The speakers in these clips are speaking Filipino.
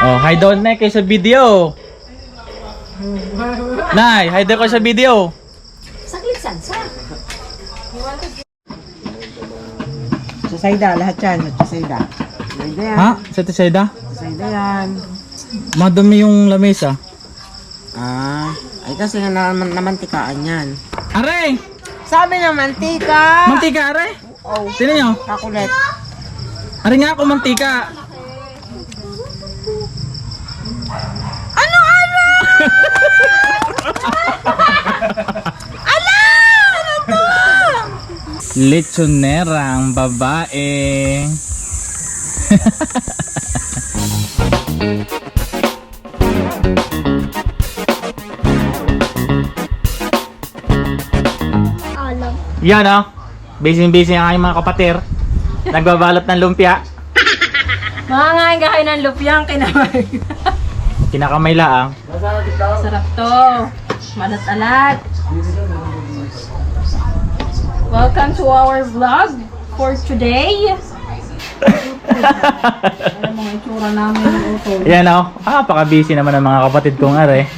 Oh, hi daw na kayo sa video. Nay, hi daw kayo sa video. Saklit sansa. Sa Sayda, lahat yan. Sa Sayda. Sayda yan. Ha? Sa Tisayda? Sa Sayda yan. Madumi yung lamesa. Ay kasi nga namantikaan yan. Are! Sabi na mantika! Mantika, are! Oh, Tignan nyo. kakulit. Are nga ako, mantika. Ano? Ano to? Lechonera ang babae. Yan o. Busy-busy ang aking mga kapatir. Nagbabalot ng lumpia. Mangangain ka kayo ng lupyang kinamay. Kinakamay laang. Sarap to. Malat-alat. Welcome to our vlog for today. Alam mo, itsura namin yung auto. Yan o. Paka-busy naman ang mga kapatid kong are.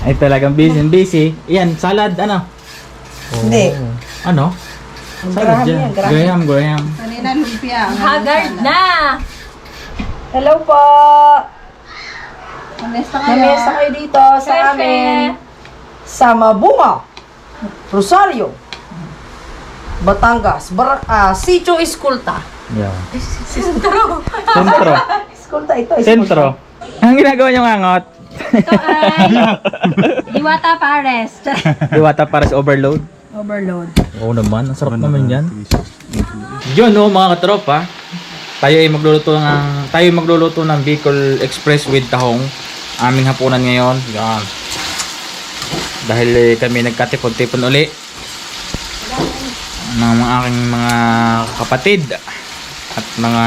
Ay talagang busy. Yan, salad ano? Hindi. Ano? Salad dyan. Graham. Kanina lumpia. Haggard na! Hello po! Namesta kayo. Namesa kayo dito sa Pepe. amin. Sa Mabunga, Rosario, Batangas, Sitio Esculta. Yan. Sentro. Sentro. Esculta ito. Sentro. Ang ginagawa niyong angot? Ito ay Diwata Pares. Diwata para sa overload. Overload. Oo naman, ang sarap naman yan. Yun no, mga katropa. Tayo ay magluluto ng Bicol Express with tahong. Aming hapunan ngayon. Yan. Dahil kami nagkatipon-tipon uli ng mga aking mga kapatid at mga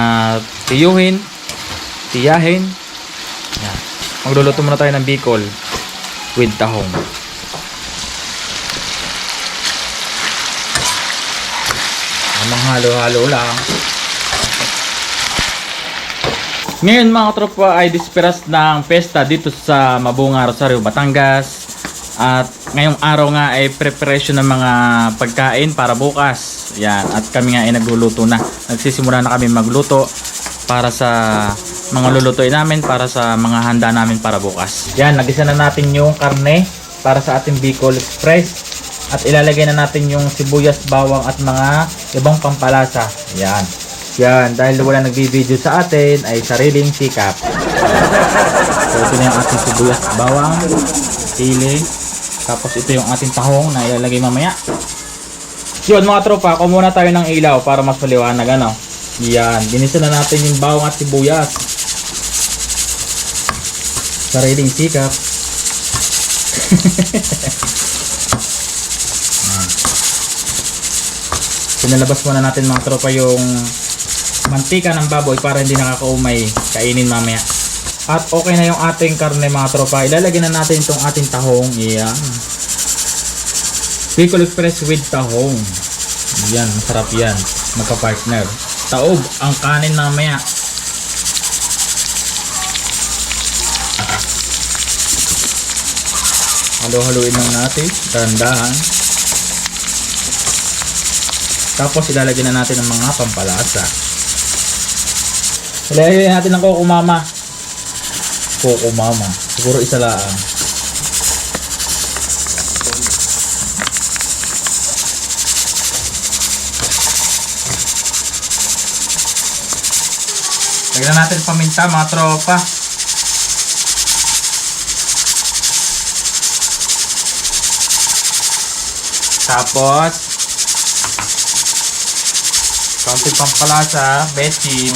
tiyahin. Yan. Magluluto muna tayo ng Bicol with tahong. Amang halo-halo lang. Ngayon mga katropa ay disperas ng pesta dito sa Mabunga, Rosario, Batangas. At ngayong araw nga ay preparation ng mga pagkain para bukas. Yan. At kami nga ay nagluluto na. Nagsisimula na kami magluto para sa mga lulutuin namin, para sa mga handa namin para bukas. Yan. Nagisa na natin yung karne para sa ating Bicol Express. At ilalagay na natin yung sibuyas, bawang at mga ibang pampalasa. Yan. Yan. Dahil wala nagbibideo sa atin ay sariling sikap. So ito na yung ating sibuyas, bawang, sili. Tapos ito yung ating tahong na ilalagay mamaya. Yun mga tropa, kumuna tayo ng ilaw para mas maliwanag ano. Yan. Ginisa na natin yung bawang at sibuyas. Sariling sikap. Pinalabas muna natin mga tropa yung mantika ng baboy para hindi nakakaumay, kainin mamaya. At okay na yung ating karne mga tropa. Ilalagay na natin itong ating tahong. Yan. Bicol Express with tahong. Yan, masarap yan. Magka-partner. Taob ang kanin mamaya. Halo-haluin lang natin. Dahan-dahan. Tapos ilalagay na natin ang mga pampalasa. Ilalagay natin ang Coco Mama. Coco Mama. Siguro isa lang. Lagyan na natin paminta mga tropa. Tapos kaunting pampalasa, betchin.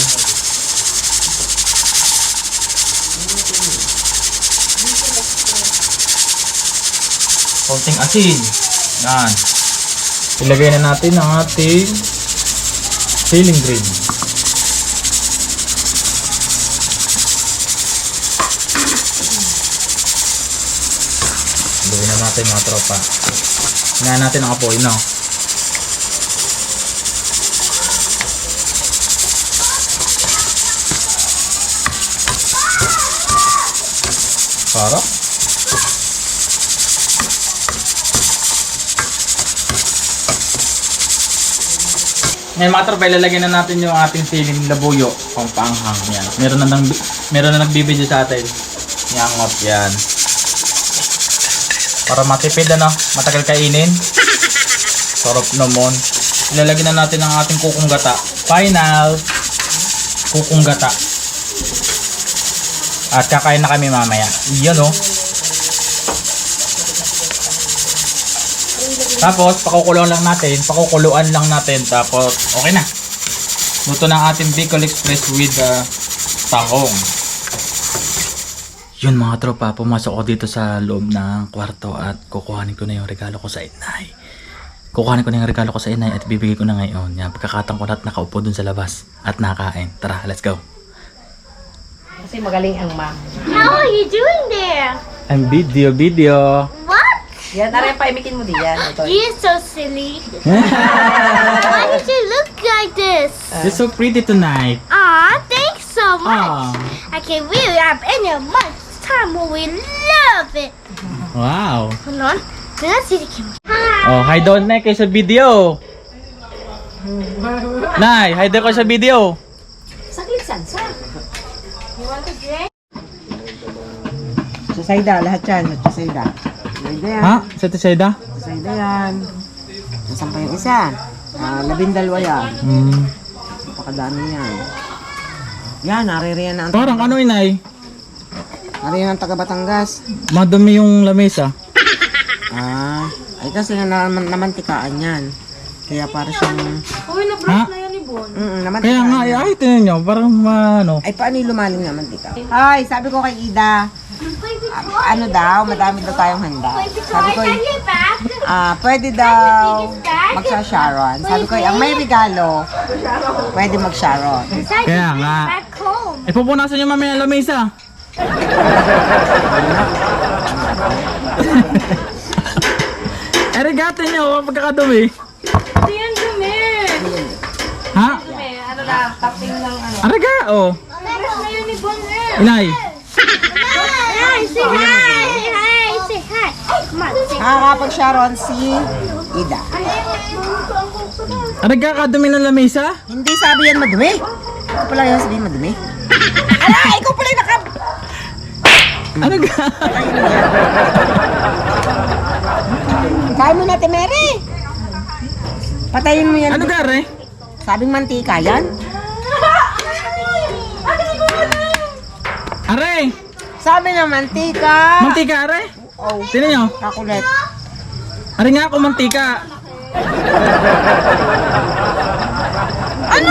Kaunting asin. Yan. Ilagay na natin ang ating ceiling green. Ilagay na natin mga tropa. Hinaan natin ang apoy, no? Sarap. Ngayon mga tropa, ilalagay na natin yung ating siling labuyo pang paanghang. Yan. Meron na nagbibideo sa atin. Yangot yan. Para matipid ano, matagal kainin. Sarap naman. Ilalagay na natin ang ating kukong gata. Final kukong gata. At kakain na kami mamaya. Iyan oh. Tapos pakukuluan lang natin, tapos okay na. Luto ng ating Bicol Express with tahong. Yun mga tropa, pumasok ako dito sa loob ng kwarto at kukuhanin ko na yung regalo ko sa inay. At bibigay ko na ngayon. Yan, pagkakataon ko na at nakaupo dun sa labas at nakain. Tara, let's go. Kasi magaling ang ma'am. How are you doing there? I'm video. What? Yan, aray pa, imikin mo diyan. Ito. You're so silly. Why did you look like this? You're so pretty tonight. Aw, thanks so much. Aw. I can really have any much time when we love it. Wow. Hold on. Let's see the camera. Hi. Oh, hi doon na kayo sa video. Nay, hi doon kayo sa video. Saglit sansa. You want a drink? Sa Saida, lahat yan. Sa Saida. Saida yan. Ha? Sa Tisayda? Sa Saida yan. Nasaan pa yung isa? 12 yan. Napakadami yan. Yan, naririyan na ang Parang ano inay? naririyan ang taga Batangas. Madumi yung lamesa. Ay kasi namantikaan yan. Kaya para siyang... Ha? namantikaan. Kaya nga, ay tingnan nyo, parang ano. Ay, paano yung lumalim na mantika? Ay, sabi ko kay Ida, ano daw, madami daw tayong handa. Sabi ko, pwede daw magsa-Sharon. Sabi ko, ang may regalo, pwede mag-Sharon. Kaya nga. Back home. Ipupunasan nyo mamaya ang lamesa. Erigatin nyo, pagkakadumi. Ito yan dumi. Ha? Ano na, topping ng ano. Ariga, oh. Meron na yun ni Bonner. Inay. Hi, say hi. Hi, say hi. Come on, say hi. Nakakapag-Sharon si Ida. Ariga, kadumi ng lamesa? Hindi sabi yan madumi. Ikaw pala yung sabihin madumi. Ala, ikaw pala yung Ariga. Kain mo natin, Mary. Patayin mo yan. Ano gare? Sabing mantika yan? Are! Sabi na mantika. Mantika, are? Oh, Tinan nyo. kakulit. Are nga ako, mantika. Ano?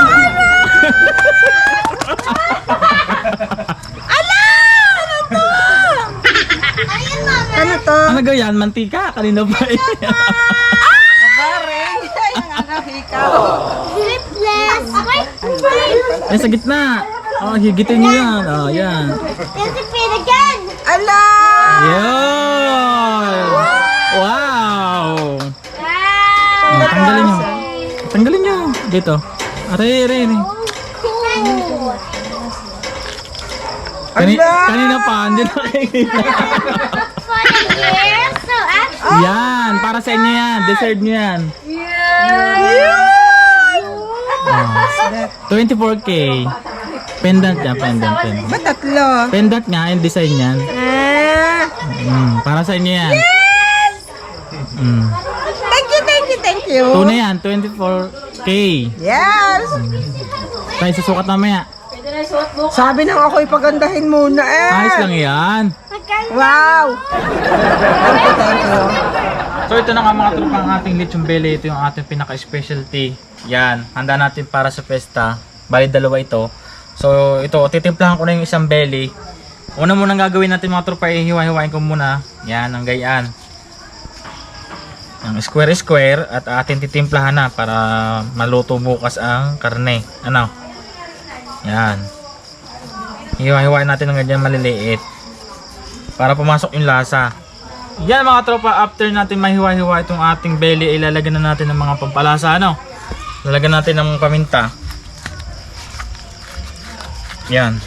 Ano to? Ano ganyan? Mantika? Kanina pa eh. Baring. Ay, nangangahika. Flipless. Wait, wait. Yan sa gitna. Oh, higitin nyo yan. Oh, yan. There's a pin again. Ala! Yun! Wow! Wow. Oh, tanggalin nyo. Tanggalin nyo. Dito. Are. Cool. Kanina pa, hindi nakikita. For the year, so actually. Yan, para sa inyo yan. Deserve nyo yan. Oh, 24K. Pendant yan, pendant. Ba't tatlo? Pendant nga, yung design yan. Para sa inyo yan. Thank you. Tunay yan, 24K. Yes! Tayo susukat mamaya. Sabi nang ako ipagandahin muna eh. Ayos lang yan. Wow! Thank you. So ito na nga mga tropa ang ating lechon belly. Ito yung ating pinaka-specialty. Yan, handa natin para sa pesta. Bali dalawa ito. So ito, titimplahan ko na yung isang belly. Una munang gagawin natin mga tropa, hiwa-hiwain ko muna. Yan, ang gayaan. Ang square at ating titimplahan na para maluto bukas ang karne. Ano? Yan. Hiwa-hiwain natin ng ganyan maliliit. Para pumasok yung lasa. Yan mga tropa, after natin mahiwa-hiwa itong ating belly, ilalagyan na natin ng mga pampalasa. Ano? Lalagyan natin ng paminta. Yan.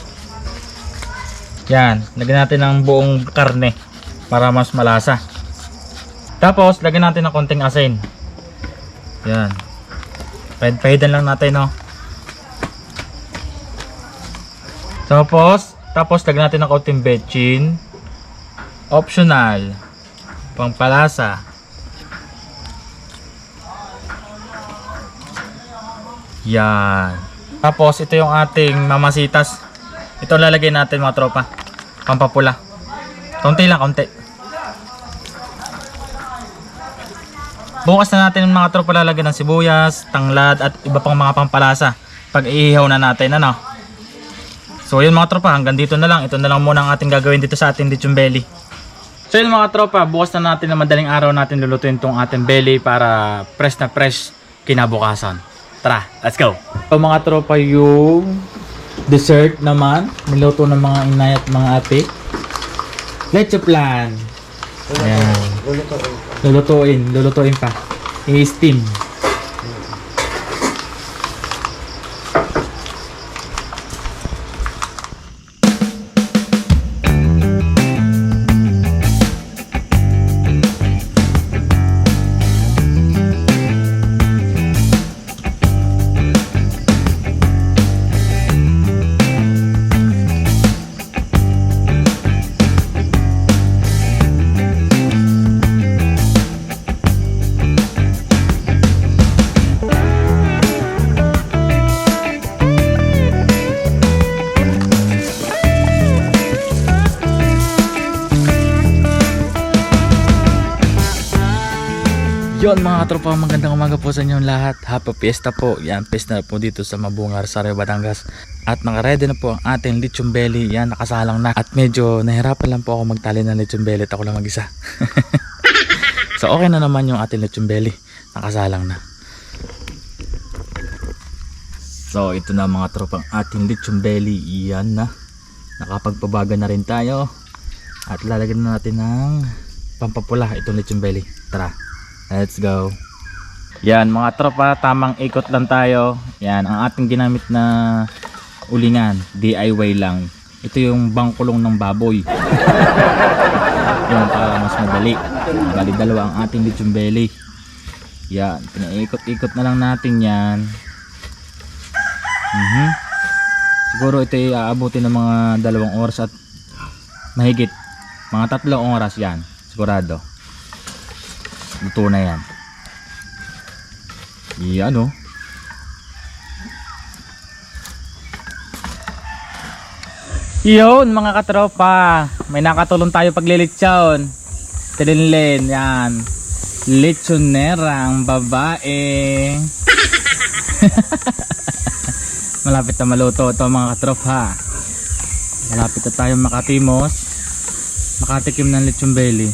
Yan, lagyan natin ng buong karne para mas malasa. Tapos, lagyan natin ng konting asin. Yan. Pahid-pahidan lang natin, no. Tapos lagyan natin ng konting betchin. Optional. Pangpalasa. Yan. Tapos, ito yung ating mamasitas. Ito lalagay natin mga tropa. Pampapula. Konti lang, konti. Bukas na natin mga tropa lalagyan ng sibuyas, tanglad at iba pang mga pampalasa pag iihaw na natin, ano. So yun mga tropa, hanggang dito na lang. Ito na lang muna ang ating gagawin dito sa ating lechon belly. So yun mga tropa, bukas na natin na madaling araw natin lulutuin tong ating belly para fresh na fresh kinabukasan. Tara, let's go! So mga tropa, yung dessert naman, niluto ng mga inay at mga ate. Leche plan. Ayan. Lulutuin pa. I-steam. Yun mga tropa, magandang umaga po sa inyong lahat. Happy Fiesta po. Yan, fiesta na po dito sa Mabunga, Rosario, Batangas. At naka-ready na po ang ating lechon belly. Yan, nakasalang na. At medyo nahirapan lang po ako magtali ng lechon belly at ako lang mag-isa. So okay na naman yung ating lechon belly. Nakasalang na. So ito na mga tropa, ang ating lechon belly. Yan na. Nakapagpabaga na rin tayo. At lalagyan na natin ng pampapula itong lechon belly. Tara, let's go. Yan mga tropa, tamang ikot lang tayo. Yan ang ating ginamit na ulingan, DIY lang. Ito yung bangkulong ng baboy. Yan, para mas madali. Bali dalawa ang ating lechon belly. Yan, pinaikot-ikot na lang natin yan. Siguro ito ay aabutin ng mga 2 oras at mahigit mga 3 oras yan, sigurado. Luto na yan. Yan o. Yun mga katropa, may nakatulong tayo paglilitsyon. Tilinlin, yan. Lechonera ang babae. Malapit na maluto ito mga katropa. Malapit na tayo makatimos, makatikim ng lechon belly.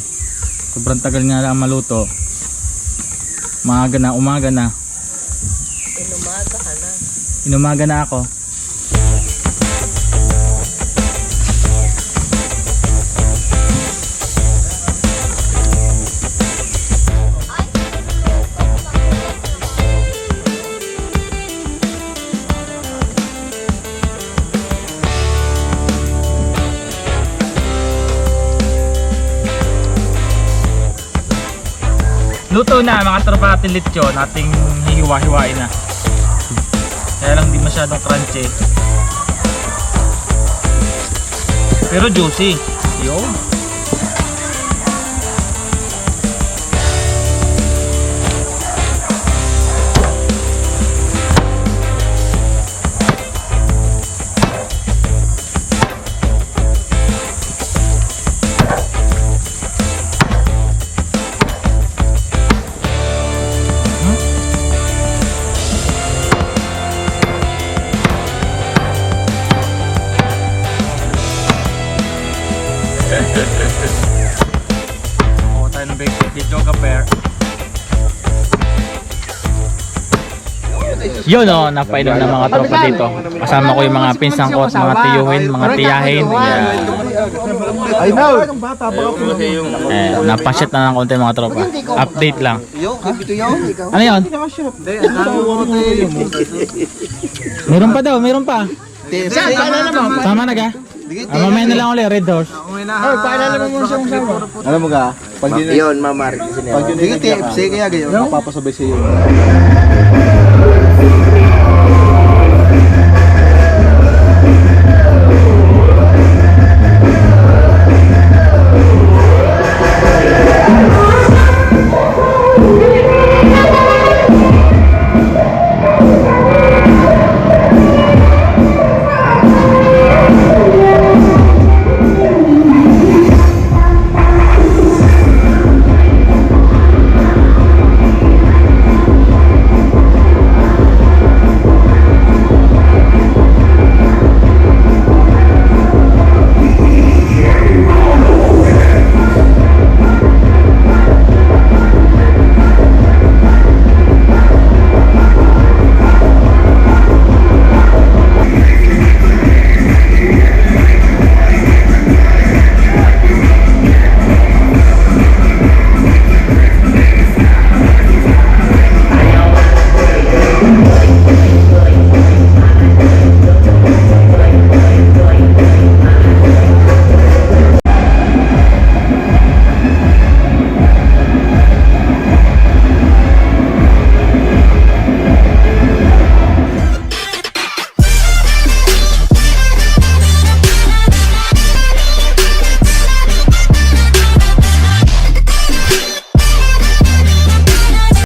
Sobrang tagal nga lang maluto. Umaga na. Inumaga ka na. Inumaga na ako. Luto na mga tropa natin lechon, ating hihiwa-hiwain na. Kaya lang di masyadong crunchy. Pero juicy. Yun. Kuha tayo ng video ka-pair. Yun o, napainom ng mga tropa dito. Kasama ko yung mga pinsang ko at mga tiyuhin, mga tiyahin. Napasyat na ng konti mga tropa. Update lang. Ano yun? Meron pa daw, meron pa. Sama na ka? Mamaya na lang ulit, Red Horse. Alam mo ka, pag yun, Yun, mamari kasi niya. pag yun, TFC kaya ganyan, mapapasabay sa iyo.